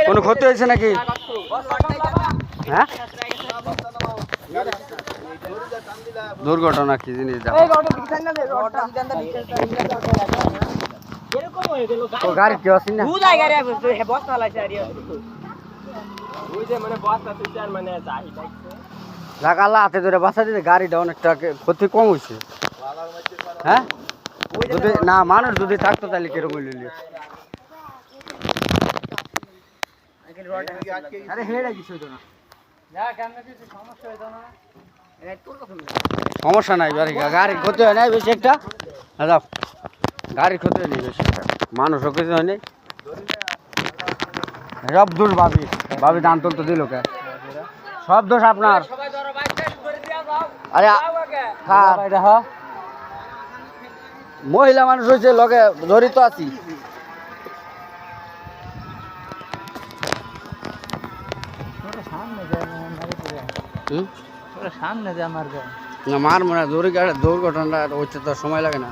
কোনো ক্ষতি হয়েছে নাকি? হ্যাঁ, দুর্ঘটনা কি জিনিস গাড়ি কেউ আসেন না আল্লাহ হাতে ধরে বাঁচা দিতে গাড়িটা অনেকটা ক্ষতি কম হয়েছে। হ্যাঁ, যদি না মানুষ যদি থাকতো তাহলে কিরকম হইল? সমস্যা নাই, গাড়ির ক্ষতি হয় নাই বেশি একটা। গাড়ির ক্ষতি হয়নি বেশি একটা, মানুষও কিছু হয়নি। সব দোষ ভাবি, ভাবি দান তো দিল কে? সব দোষ আপনার। আরে মহিলা মানুষ হয়েছে, লগে জড়িত আছি। সামনে যে আমার মার মনে দুর্ঘটনাটা হচ্ছে তো সময় লাগে না।